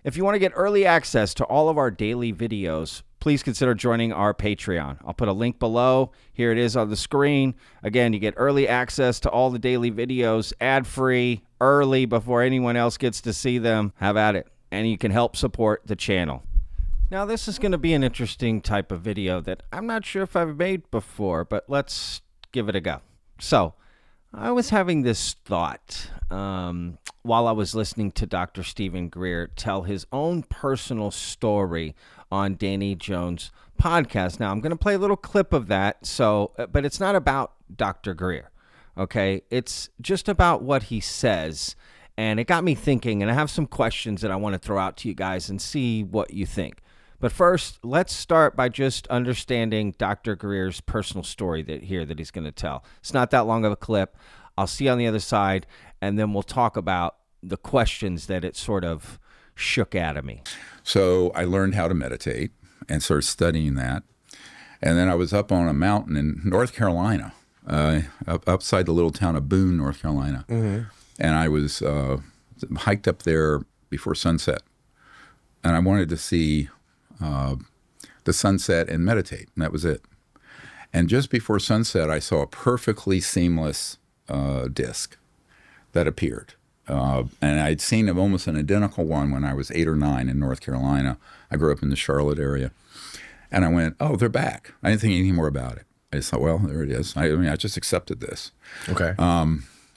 If you want to get early access to all of our daily videos, please consider joining our Patreon. I'll put a link below. Here it is on the screen. Again, you get early access to all the daily videos, ad-free, early, before anyone else gets to see them. Have at it. And you can help support the channel. Now, this is going to be an interesting type of video that I'm not sure if I've made before, but let's give it a go. So, I was having this thought while I was listening to Dr. Stephen Greer tell his own personal story on Danny Jones' podcast. Now, I'm going to play a little clip of that, but it's not about Dr. Greer, okay? It's just about what he says, and it got me thinking, and I have some questions that I want to throw out to you guys and see what you think. But first, let's start by just understanding Dr. Greer's personal story that he's going to tell. It's not that long of a clip. I'll see you on the other side, and then we'll talk about the questions that it sort of shook out of me. So I learned how to meditate and started studying that. And then I was up on a mountain in North Carolina, outside the little town of Boone, North Carolina. Mm-hmm. And I was hiked up there before sunset. And I wanted to see the sunset and meditate, and that was it. And just before sunset, I saw a perfectly seamless disc that appeared. And I'd seen almost an identical one when I was 8 or 9 in North Carolina. I grew up in the Charlotte area. And I went, oh, they're back. I didn't think anything more about it. I just thought, well, there it is. I just accepted this. Okay.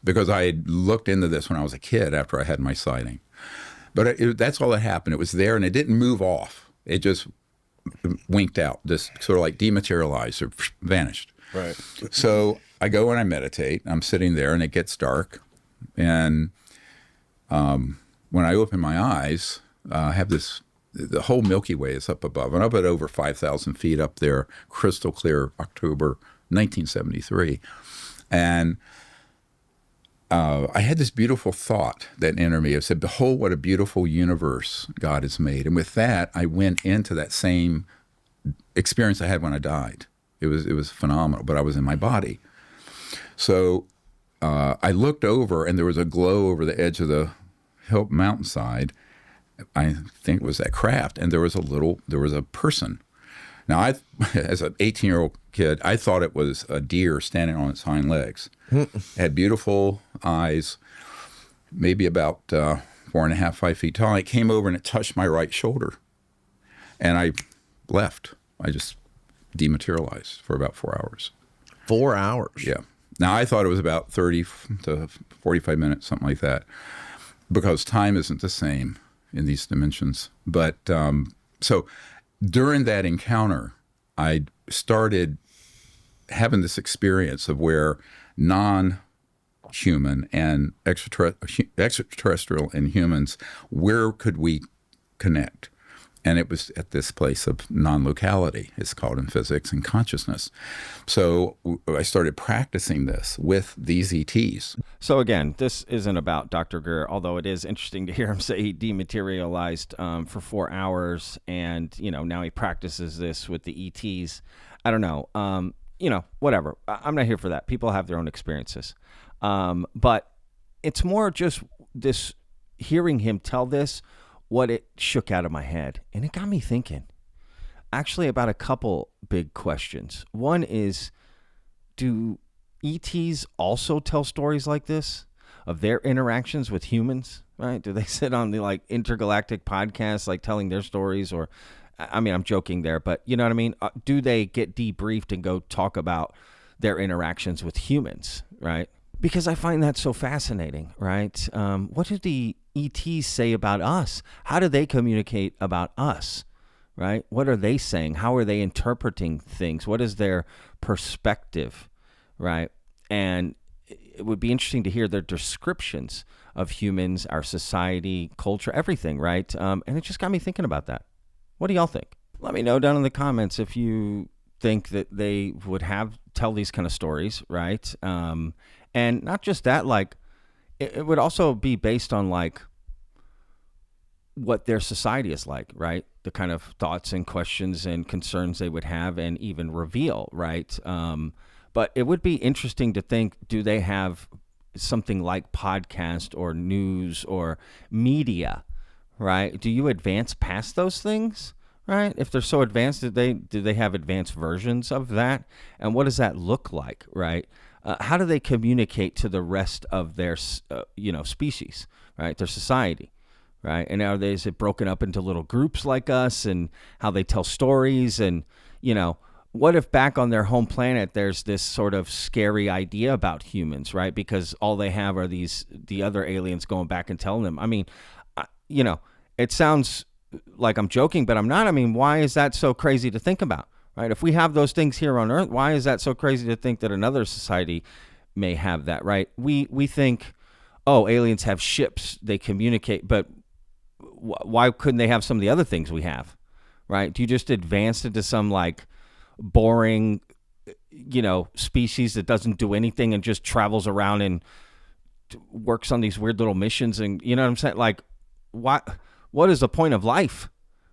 Because I had looked into this when I was a kid after I had my sighting. But that's all that happened. It was there, and it didn't move off. It just winked out, just sort of like dematerialized or vanished. Right. So I go and I meditate. I'm sitting there, and it gets dark. And when I open my eyes, I have the whole Milky Way is up above. And I'm at over 5,000 feet up there, crystal clear, October 1973. And I had this beautiful thought that entered me. I said, behold, what a beautiful universe God has made. And with that, I went into that same experience I had when I died. It was phenomenal, but I was in my body. So I looked over, and there was a glow over the edge of the hill mountainside. I think it was that craft, and there was a person. Now, as an 18-year-old kid, I thought it was a deer standing on its hind legs. It had beautiful eyes, maybe about 4.5, 5 feet tall. It came over and it touched my right shoulder, and I left. I just dematerialized for about 4 hours. 4 hours? Yeah. Now, I thought it was about 30 to 45 minutes, something like that, because time isn't the same in these dimensions. But so during that encounter, I started having this experience of where non-human and extraterrestrial and humans, where could we connect? And it was at this place of non-locality, it's called in physics, and consciousness. So I started practicing this with these ETs. So again, this isn't about Dr. Greer, although it is interesting to hear him say he dematerialized for 4 hours, and now he practices this with the ETs. I don't know. Whatever. I'm not here for that. People have their own experiences. But it's more just this, hearing him tell this, what it shook out of my head. And it got me thinking, actually, about a couple big questions. One is, do ETs also tell stories like this of their interactions with humans, right? Do they sit on the intergalactic podcasts, telling their stories? Or, I mean, I'm joking there, but you know what I mean? Do they get debriefed and go talk about their interactions with humans, right? Because I find that so fascinating, right? What do the ETs say about us? How do they communicate about us, right? What are they saying? How are they interpreting things? What is their perspective, right? And it would be interesting to hear their descriptions of humans, our society, culture, everything, right? And it just got me thinking about that. What do y'all think? Let me know down in the comments if you think that they would tell these kind of stories, right? And not just that, it would also be based on what their society is like, right? The kind of thoughts and questions and concerns they would have and even reveal, right? But it would be interesting to think, do they have something like podcast or news or media, right? Do you advance past those things, right? If they're so advanced, do they have advanced versions of that? And what does that look like, right? How do they communicate to the rest of their, species, right? Their society, right? And is it broken up into little groups like us, and how they tell stories? And, what if back on their home planet, there's this sort of scary idea about humans, right? Because all they have are the other aliens going back and telling them. I mean, it sounds like I'm joking, but I'm not. I mean, why is that so crazy to think about, right? If we have those things here on Earth, why is that so crazy to think that another society may have that, right? We think, oh, aliens have ships, they communicate, but why couldn't they have some of the other things we have, right? Do you just advance into some like boring, species that doesn't do anything and just travels around and works on these weird little missions? And you know what I'm saying? Like, what is the point of life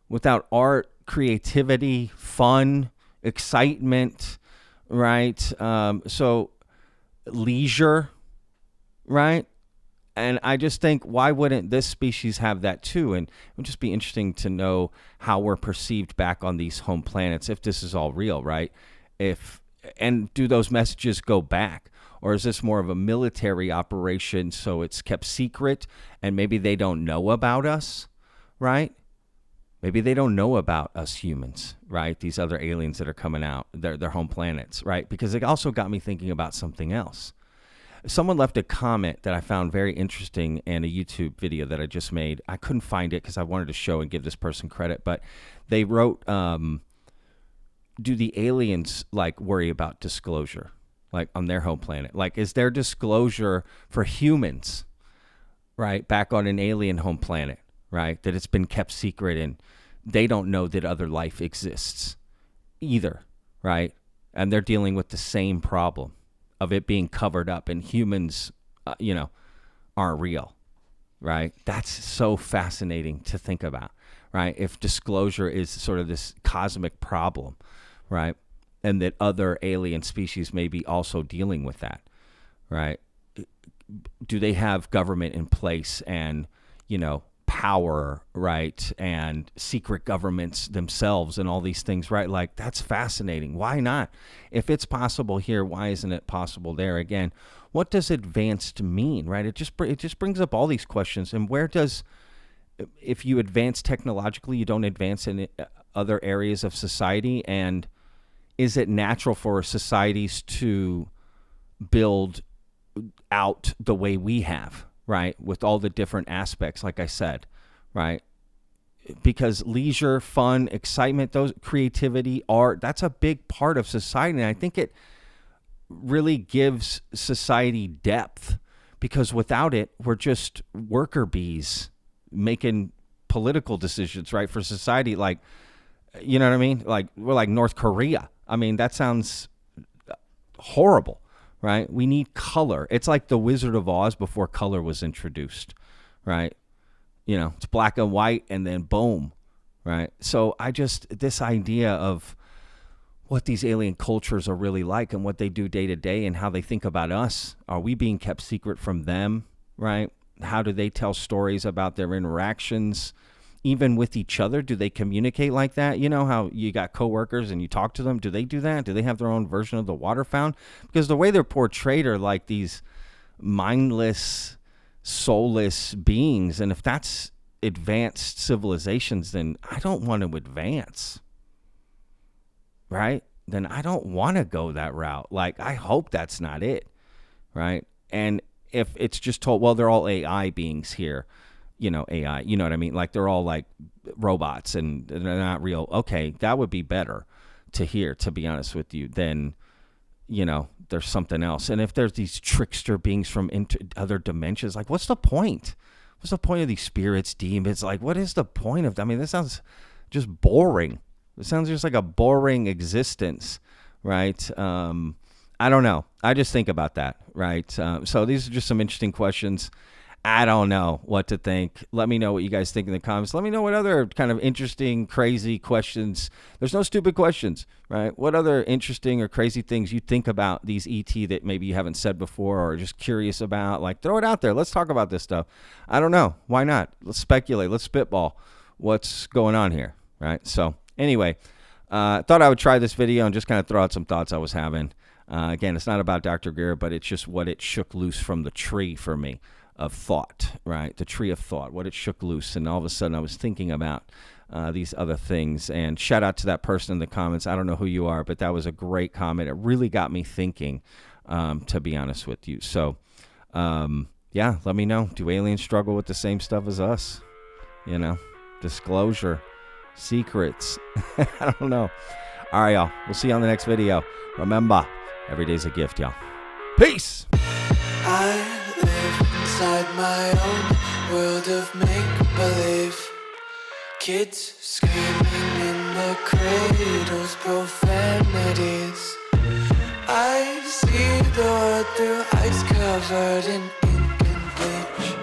without art, creativity, fun, excitement, right? So leisure, right? And I just think, why wouldn't this species have that too? And it would just be interesting to know how we're perceived back on these home planets, if this is all real, right? And do those messages go back? Or is this more of a military operation, so it's kept secret and maybe they don't know about us, right? Maybe they don't know about us humans, right? These other aliens that are coming out, their home planets, right? Because it also got me thinking about something else. Someone left a comment that I found very interesting in a YouTube video that I just made. I couldn't find it because I wanted to show and give this person credit, but they wrote, do the aliens like worry about disclosure, like on their home planet? Like, is there disclosure for humans, right, back on an alien home planet, right, that it's been kept secret and they don't know that other life exists either, right? And they're dealing with the same problem of it being covered up, and humans, aren't real, right? That's so fascinating to think about, right? If disclosure is sort of this cosmic problem, right? And that other alien species may be also dealing with that, right? Do they have government in place and, power, right? And secret governments themselves and all these things, right? Like, that's fascinating. Why not? If it's possible here, why isn't it possible there? Again, what does advanced mean, right? It just brings up all these questions. And if you advance technologically, you don't advance in other areas of society? And is it natural for societies to build out the way we have, right? With all the different aspects, like I said, right? Because leisure, fun, excitement, those creativity, art, that's a big part of society. And I think it really gives society depth, because without it, we're just worker bees making political decisions, right? For society, like, you know what I mean? Like, we're like North Korea. I mean, that sounds horrible, right? We need color. It's like the Wizard of Oz before color was introduced, right? It's black and white and then boom, right? So this idea of what these alien cultures are really like and what they do day to day and how they think about us. Are we being kept secret from them, right? How do they tell stories about their interactions? Even with each other, do they communicate like that? You know how you got coworkers and you talk to them? Do they do that? Do they have their own version of the water fountain? Because the way they're portrayed are like these mindless, soulless beings. And if that's advanced civilizations, then I don't want to advance, right? Then I don't want to go that route. Like, I hope that's not it, right? And if it's just told, well, they're all AI beings here, AI, you know what I mean? Like, they're all like robots and they're not real. Okay, that would be better to hear, to be honest with you, than, there's something else. And if there's these trickster beings from other dimensions, like, what's the point? What's the point of these spirits, demons? Like, what is the point of that? I mean, this sounds just boring. It sounds just like a boring existence, right? I don't know. I just think about that, right? So these are just some interesting questions. I don't know what to think. Let me know what you guys think in the comments. Let me know what other kind of interesting, crazy questions. There's no stupid questions, right? What other interesting or crazy things you think about these ET that maybe you haven't said before or just curious about? Like, throw it out there. Let's talk about this stuff. I don't know. Why not? Let's speculate. Let's spitball what's going on here, right? So anyway, thought I would try this video and just kind of throw out some thoughts I was having. Again, it's not about Dr. Greer, but it's just what it shook loose from the tree for me of thought, right? The tree of thought, what it shook loose. And all of a sudden I was thinking about these other things. And shout out to that person in the comments. I don't know who you are, but that was a great comment. It really got me thinking, to be honest with you. So, yeah, let me know. Do aliens struggle with the same stuff as us? You know, disclosure, secrets. I don't know. All right, y'all. We'll see you on the next video. Remember, every day's a gift, y'all. Peace. I live inside my own world of make-believe. Kids screaming in the cradles, profanities. I see the world through ice covered in ink and bleach.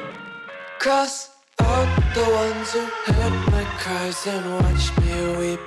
Cross out the ones who heard my cries and watched me weep.